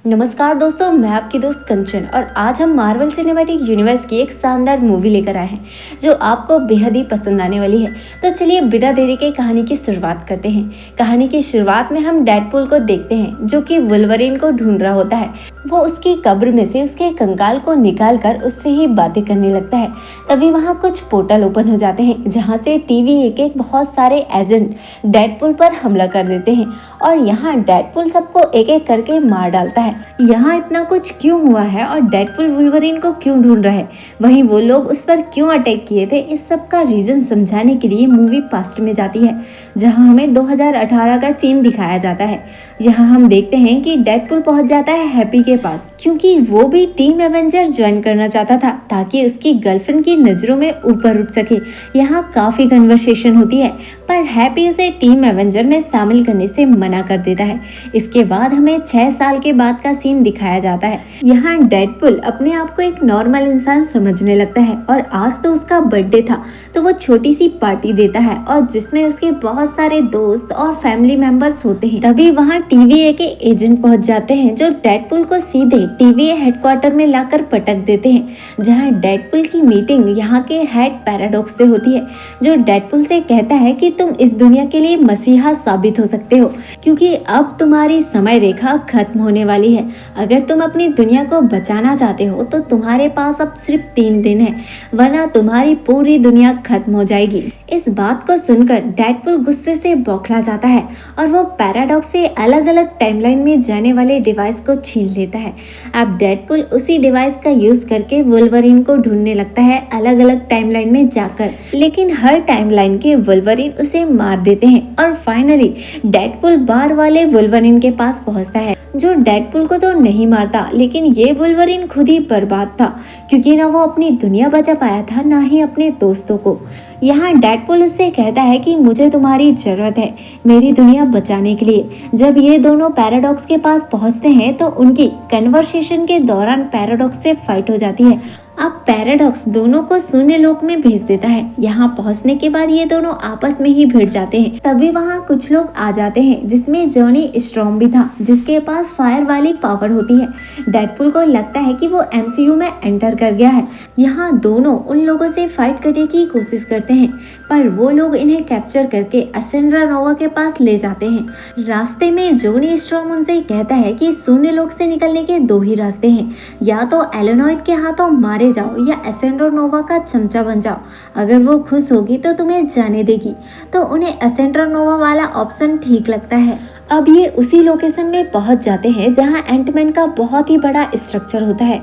नमस्कार दोस्तों, मैं आपकी दोस्त कंचन और आज हम मार्वल सिनेमैटिक यूनिवर्स की एक शानदार मूवी लेकर आए हैं जो आपको बेहद ही पसंद आने वाली है। तो चलिए बिना देरी के कहानी की शुरुआत करते हैं। कहानी की शुरुआत में हम डेडपूल को देखते हैं जो कि वुल्वरीन को ढूंढ रहा होता है। वो उसकी कब्र में से उसके कंकाल को निकाल कर उससे ही बातें करने लगता है। तभी वहाँ कुछ पोर्टल ओपन हो जाते हैं जहाँ से TVA के बहुत सारे एजेंट डेडपूल पर हमला कर देते हैं और यहाँ डेडपूल सबको एक एक करके मार डालता है। यहाँ इतना कुछ क्यों हुआ है और डेडपूल वुल्वरीन को क्यों ढूंढ रहा है, वहीं वो लोग उस पर क्यों अटैक किए थे, इस सब का रीजन समझाने के लिए मूवी पास्ट में जाती है जहाँ हमें 2018 का सीन दिखाया जाता है। यहाँ हम देखते हैं कि डेडपूल पहुंच जाता है हैप्पी के पास क्योंकि वो भी टीम एवेंजर ज्वाइन करना चाहता था ताकि उसकी गर्लफ्रेंड की नजरों में ऊपर उठ सके। यहाँ काफी कन्वर्सेशन होती है पर हैप्पी उसे टीम एवेंजर में शामिल करने से मना कर देता है। इसके बाद हमें 6 साल के बाद का सीन दिखाया जाता है। यहाँ डेडपूल अपने आप को एक नॉर्मल इंसान समझने लगता है और आज तो उसका बर्थडे था तो वो छोटी सी पार्टी देता है और जिसमें उसके बहुत सारे दोस्त और फैमिली मेंबर्स होते हैं। तभी वहाँ TVA के एजेंट पहुंच जाते हैं जो डेडपूल को सीधे TVA हेडक्वार्टर में लाकर पटक देते हैं जहाँ डेडपूल की मीटिंग यहाँ के हेड पैराडॉक्स से होती है जो डेडपूल से कहता है कि तुम इस दुनिया के लिए मसीहा साबित हो सकते हो क्योंकि अब तुम्हारी समय रेखा खत्म होने वाली है। अगर तुम अपनी दुनिया को बचाना चाहते हो तो तुम्हारे पास अब सिर्फ 3 दिन है वरना तुम्हारी पूरी दुनिया खत्म हो जाएगी। इस बात को सुनकर डेडपूल गुस्से से बौखला जाता है और वो पैराडॉक्स से अलग अलग टाइमलाइन में जाने वाले डिवाइस को छीन लेता है। अब डेडपूल उसी डिवाइस का यूज करके वुल्वरीन को ढूंढने लगता है अलग अलग टाइमलाइन में जाकर, लेकिन हर टाइमलाइन के वुल्वरीन उसे मार देते हैं और फाइनली डेडपूल बार वाले वुल्वरीन के पास पहुंचता है जो डेडपूल को तो नहीं मारता, लेकिन ये वुल्वरीन खुद ही बर्बाद था क्योंकि ना वो अपनी दुनिया बचा पाया था ना ही अपने दोस्तों को। यहाँ डेडपूल उससे कहता है कि मुझे तुम्हारी जरूरत है मेरी दुनिया बचाने के लिए। जब ये दोनों पैराडॉक्स के पास पहुंचते हैं तो उनकी कन्वर्सेशन के दौरान पैराडॉक्स से फाइट हो जाती है। अब पैराडॉक्स दोनों को शून्य लोक में भेज देता है। यहाँ पहुँचने के बाद ये दोनों आपस में ही भिड़ जाते हैं। तभी वहाँ कुछ लोग आ जाते हैं जिसमें जॉनी स्ट्रॉम भी था जिसके पास फायर वाली पावर होती है। डेडपूल को लगता है कि वो MCU में एंटर कर गया है। यहाँ दोनों उन लोगों से फाइट करने की कोशिश करते हैं पर वो लोग इन्हें कैप्चर करके एसेंड्रा नोवा के पास ले जाते हैं। रास्ते में जॉनी स्ट्रॉम उनसे कहता है कि शून्य लोक से निकलने के 2 ही रास्ते हैं, या तो एलेनॉइड के हाथों मारे जाओ या एसेंड्रा नोवा का चमचा बन जाओ। अगर वो खुश होगी तो तुम्हें जाने देगी। तो उन्हें एसेंड्रा नोवा वाला ऑप्शन ठीक लगता है। अब ये उसी लोकेशन में पहुंच जाते हैं जहां एंटमैन का बहुत ही बड़ा स्ट्रक्चर होता है।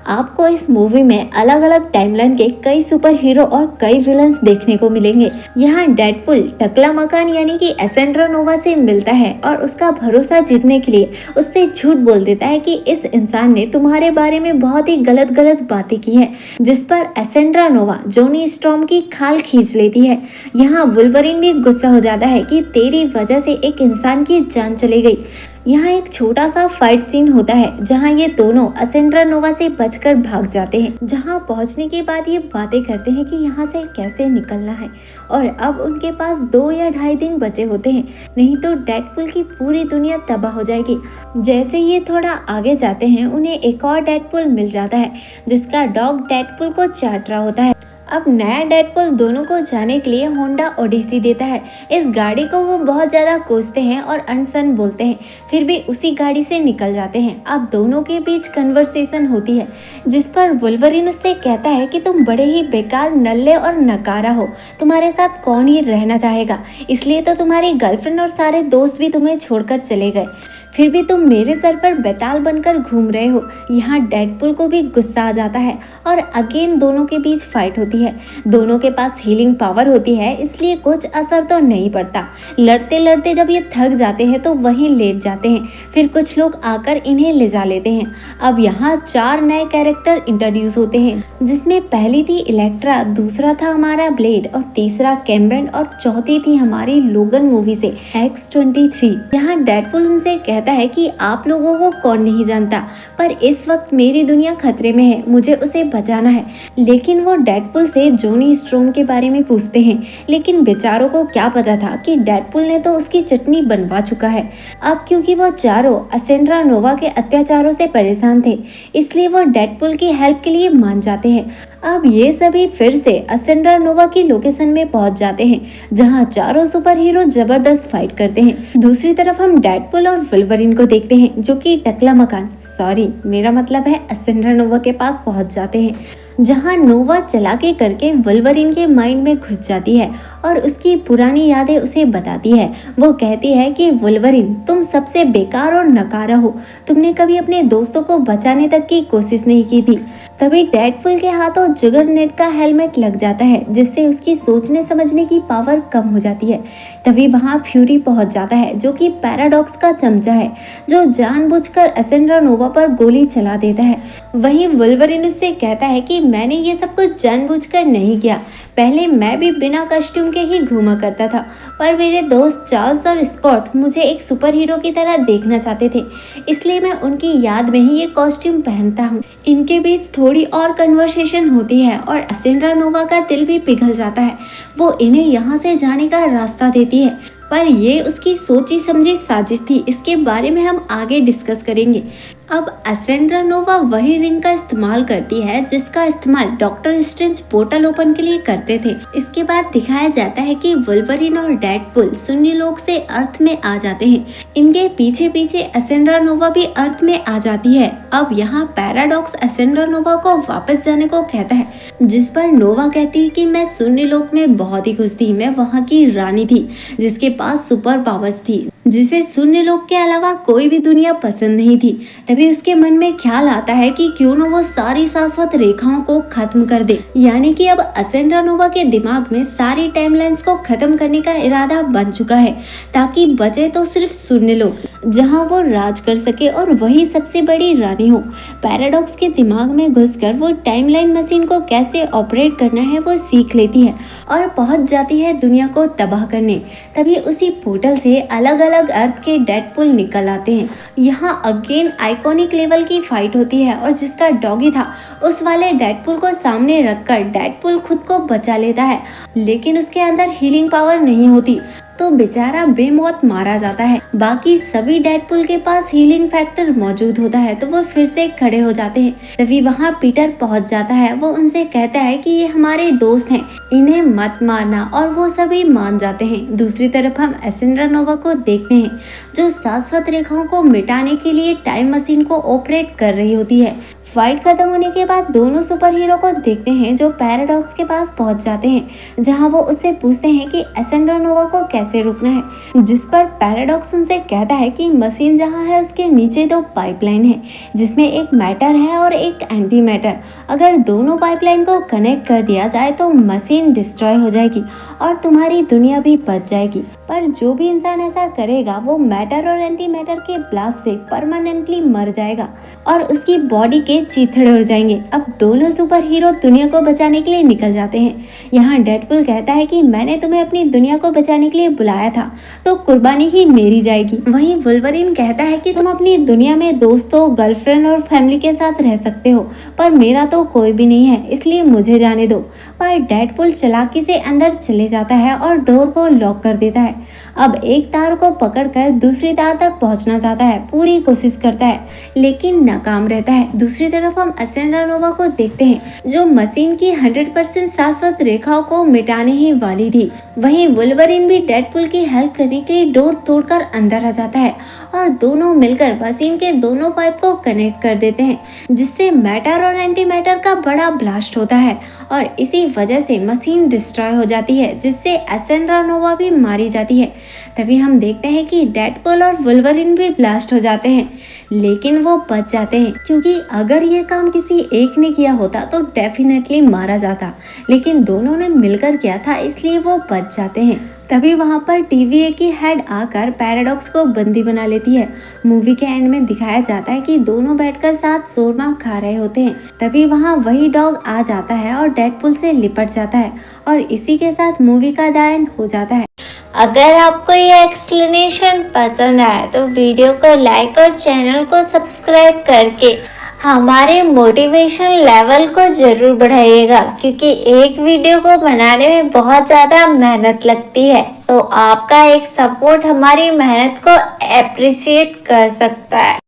आपको इस मूवी में अलग अलग टाइमलाइन के कई सुपर हीरो और कई विलन्स देखने को मिलेंगे। यहाँ डेडपूल टकला मकान यानी कि एसेंड्रा नोवा से मिलता है और उसका भरोसा जीतने के लिए उससे झूठ बोल देता है कि इस इंसान ने तुम्हारे बारे में बहुत ही गलत बातें की हैं, जिस पर एसेंड्रा नोवा जॉनी स्ट्रॉम की खाल खींच लेती है। यहाँ वुल्वरीन भी गुस्सा हो जाता है कि तेरी वजह से एक इंसान की जान चली गई। यहाँ एक छोटा सा फाइट सीन होता है जहाँ ये दोनों एसेंड्रा नोवा से बचकर भाग जाते हैं। जहाँ पहुँचने के बाद ये बातें करते हैं कि यहाँ से कैसे निकलना है और अब उनके पास 2 या 2.5 दिन बचे होते हैं, नहीं तो डेडपूल की पूरी दुनिया तबाह हो जाएगी। जैसे ये थोड़ा आगे जाते हैं उन्हें एक और डेडपूल मिल जाता है जिसका डॉग डेडपूल को चाट रहा होता है। अब नया डेडपूल दोनों को जाने के लिए होंडा ओडिसी देता है। इस गाड़ी को वो बहुत ज़्यादा कोसते हैं और अनसन बोलते हैं, फिर भी उसी गाड़ी से निकल जाते हैं। अब दोनों के बीच कन्वर्सेशन होती है जिस पर वुल्वरीन उससे कहता है कि तुम बड़े ही बेकार, नल्ले और नकारा हो, तुम्हारे साथ कौन ही रहना चाहेगा, इसलिए तो तुम्हारी गर्लफ्रेंड और सारे दोस्त भी तुम्हें छोड़कर चले गए, फिर भी तुम मेरे सर पर बेताल बनकर घूम रहे हो। यहाँ डेडपूल को भी गुस्सा आ जाता है और अगेन दोनों के बीच फाइट होती है। दोनों के पास हीलिंग पावर होती है इसलिए कुछ असर तो नहीं पड़ता। लड़ते लड़ते जब ये थक जाते हैं तो वहीं लेट जाते हैं, फिर कुछ लोग आकर इन्हें ले जा लेते हैं। अब यहाँ 4 नए कैरेक्टर इंट्रोड्यूस होते हैं जिसमें पहली थी इलेक्ट्रा, दूसरा था हमारा ब्लेड और तीसरा कैम्बेंड और चौथी थी हमारी लोगन मूवी से X-23। यहाँ डेडपूल उनसे कहता कहता है कि आप लोगों को कौन नहीं जानता, पर इस वक्त मेरी दुनिया खतरे में है, मुझे उसे बचाना है। लेकिन वो डेडपुल से जॉनी स्ट्रोम के बारे में पूछते हैं, लेकिन बेचारों को क्या पता था कि डेडपुल ने तो उसकी चटनी बनवा चुका है। अब क्योंकि वो चारों असेंड्रा नोवा के अत्याचारों से परेशान थे, इसलिए वो डेडपुल की हेल्प के लिए मान जाते हैं। अब ये सभी फिर से असेंड्रा नोवा की लोकेशन में पहुंच जाते हैं, जहां चारों सुपर हीरो जबरदस्त फाइट करते हैं। दूसरी तरफ हम डेडपुल और वुल्वरीन को देखते हैं, जो कि टकला मकान, सॉरी मेरा मतलब है असेंड्रा नोवा के पास पहुंच जाते हैं, जहां नोवा चालाकी करके वुल्वरीन के माइंड में घुस जाती है और उसकी पुरानी यादें उसे बताती है। वो कहती है कि वुल्वरीन, तुम सबसे बेकार और नकारा हो, तुमने कभी अपने दोस्तों को बचाने तक की कोशिश नहीं की थी। तभी डेडपुल के हाथों जुगरनेट का हेलमेट लग जाता है, जिससे उसकी सोचने समझने की पावर कम हो जाती है। तभी वहां फ्यूरी पहुंच जाता है, जो कि पैराडॉक्स का चमचा है, जो जानबूझकर असेंड्रा नोवा पर गोली चला देता है। वहीं वुल्वरीन उससे कहता है कि मैंने ये सब कुछ जानबूझकर नहीं किया, पहले मैं भी बिना कॉस्ट्यूम के ही घूमा करता था, पर मेरे दोस्त चार्ल्स और स्कॉट मुझे एक सुपर हीरो की तरह देखना चाहते थे, इसलिए मैं उनकी याद में ही ये कॉस्ट्यूम पहनता हूँ। इनके बीच थोड़ी और कन्वर्सेशन होती है और असेंड्रा नोवा का दिल भी पिघल जाता है। वो इन्हें यहाँ से जाने का रास्ता देती है, पर ये उसकी सोची समझी साजिश थी। इसके बारे में हम आगे डिस्कस करेंगे। अब असेंड्रा नोवा वही रिंग का इस्तेमाल करती है जिसका इस्तेमाल डॉक्टर स्ट्रेंज पोर्टल ओपन के लिए करते थे। इसके बाद दिखाया जाता है कि वुल्वरीन और डेडपुल शून्य लोक से अर्थ में आ जाते हैं। इनके पीछे पीछे असेंड्रा नोवा भी अर्थ में आ जाती है। अब यहाँ पैराडॉक्स असेंड्रा नोवा को वापस जाने को कहता है, जिस पर नोवा कहती है कि मैं शून्य लोक में बहुत ही खुश थी, मैं वहाँ की रानी थी जिसके पास सुपर पावर्स थी, जिसे शून्य लोक के अलावा कोई भी दुनिया पसंद नहीं थी। तभी उसके मन में ख्याल आता है कि क्यों न वो सारी शाश्वत रेखाओं को खत्म कर दे। यानी कि अब असेंड्रा नोवा के दिमाग में सारी टाइमलाइंस को खत्म करने का इरादा बन चुका है, ताकि बचे तो सिर्फ शून्य लोक, जहां वो राज कर सके और वही सबसे बड़ी रानी हो। पैराडॉक्स के दिमाग में घुसकर वो टाइमलाइन मशीन को कैसे ऑपरेट करना है वो सीख लेती है और पहुंच जाती है दुनिया को तबाह करने। तभी उसी पोर्टल से अलग अलग अर्थ के डेडपुल निकल आते हैं। यहाँ अगेन आइकॉनिक लेवल की फाइट होती है और जिसका डॉगी था उस वाले डेडपुल को सामने रखकर डेडपुल खुद को बचा लेता है, लेकिन उसके अंदर हीलिंग पावर नहीं होती, तो बेचारा बेमौत मारा जाता है। बाकी सभी डेडपुल के पास हीलिंग फैक्टर मौजूद होता है, तो वो फिर से खड़े हो जाते हैं। तभी वहाँ पीटर पहुँच जाता है। वो उनसे कहता है कि ये हमारे दोस्त हैं, इन्हें मत मारना, और वो सभी मान जाते हैं। दूसरी तरफ हम असेंड्रा नोवा को देखते हैं, जो शाश्वत रेखाओं को मिटाने के लिए टाइम मशीन को ऑपरेट कर रही होती है। फाइट खत्म होने के बाद दोनों सुपर हीरो को देखते हैं, जो पैराडॉक्स के पास पहुंच जाते हैं, जहां वो उससे पूछते हैं कि असेंड्रा नोवा को कैसे रोकना है। जिस पर पैराडॉक्स उनसे कहता है कि मशीन जहां है उसके नीचे दो पाइपलाइन है, जिसमें एक मैटर है और एक एंटी मैटर। अगर दोनों पाइपलाइन को कनेक्ट कर दिया जाए तो मशीन डिस्ट्रॉय हो जाएगी और तुम्हारी दुनिया भी बच जाएगी। पर जो भी इंसान ऐसा करेगा वो मैटर और एंटी मैटर के ब्लास्ट से परमानेंटली मर जाएगा और उसकी बॉडी के चीथड़े उड़ जाएंगे। अब दोनों सुपर हीरो दुनिया को बचाने के लिए निकल जाते हैं। यहाँ डेडपुल कहता है कि मैंने तुम्हें अपनी दुनिया को बचाने के लिए बुलाया था, तो कुर्बानी ही मेरी जाएगी। वहीं वुल्वरीन कहता है कि तुम अपनी दुनिया में दोस्तों, गर्लफ्रेंड और फैमिली के साथ रह सकते हो, पर मेरा तो कोई भी नहीं है, इसलिए मुझे जाने दो। पर डेडपुल चालाकी से अंदर चले जाता है और डोर को लॉक कर देता है। अब एक तार को पकड़कर दूसरी तार तक पहुंचना चाहता है, पूरी कोशिश करता है, लेकिन नाकाम रहता है। दूसरी तरफ हम असेंड्रा नोवा को देखते हैं, जो मशीन की 100% शाश्वत रेखाओं को मिटाने ही वाली थी। वहीं वुल्वरीन भी डेडपुल की हेल्प करने के लिए डोर तोड़कर अंदर आ जाता है और दोनों मिलकर मशीन के दोनों पाइप को कनेक्ट कर देते हैं, जिससे मैटर और एंटी मैटर का बड़ा ब्लास्ट होता है और इसी वजह से मशीन डिस्ट्रॉय हो जाती है, जिससे असेंड्रा नोवा भी मारी जाती है। तभी हम देखते हैं कि डेडपुल और वुल्वरीन भी ब्लास्ट हो जाते हैं, लेकिन वो बच जाते हैं, क्योंकि अगर ये काम किसी एक ने किया होता तो डेफिनेटली मारा जाता, लेकिन दोनों ने मिलकर किया था, इसलिए वो बच जाते हैं। तभी वहाँ पर TVA की हेड आकर पैराडॉक्स को बंदी बना लेती है। मूवी के एंड में दिखाया जाता है कि दोनों बैठकर साथ शोरमा खा रहे होते हैं। तभी वहाँ वही डॉग आ जाता है और डेडपुल से लिपट जाता है और इसी के साथ मूवी का द एंड हो जाता है। अगर आपको ये एक्सप्लेनेशन पसंद आया तो वीडियो को लाइक और चैनल को सब्सक्राइब करके हमारे मोटिवेशन लेवल को जरूर बढ़ाइएगा, क्योंकि एक वीडियो को बनाने में बहुत ज़्यादा मेहनत लगती है। तो आपका एक सपोर्ट हमारी मेहनत को एप्रिशिएट कर सकता है।